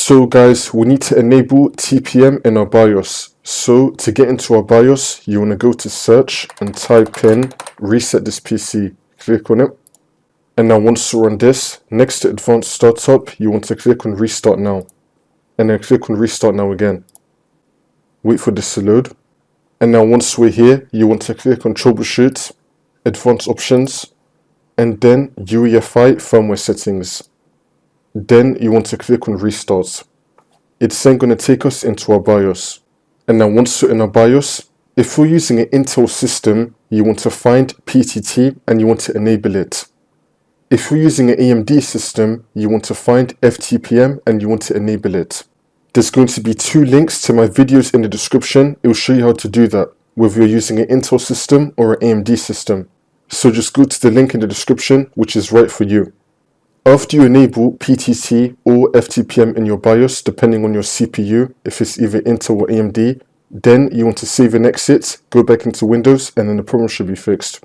So guys, we need to enable TPM in our BIOS. So to get into our BIOS, you want to go to search and type in reset this PC. Click on it. And now once you're on this, next to advanced startup, you want to click on restart now. And then click on restart now again. Wait for this to load. And now once we're here, you want to click on troubleshoot, advanced options, and then UEFI firmware settings. Then you want to click on restart. It's then going to take us into our BIOS. And now once you're in our BIOS, if you're using an Intel system, you want to find PTT and you want to enable it. If you're using an AMD system, you want to find FTPM and you want to enable it. There's going to be 2 links to my videos in the description. It will show you how to do that, whether you're using an Intel system or an AMD system. So just go to the link in the description, which is right for you. After you enable PTT or FTPM in your BIOS, depending on your CPU, if it's either Intel or AMD, then you want to save and exit, go back into Windows, and then the problem should be fixed.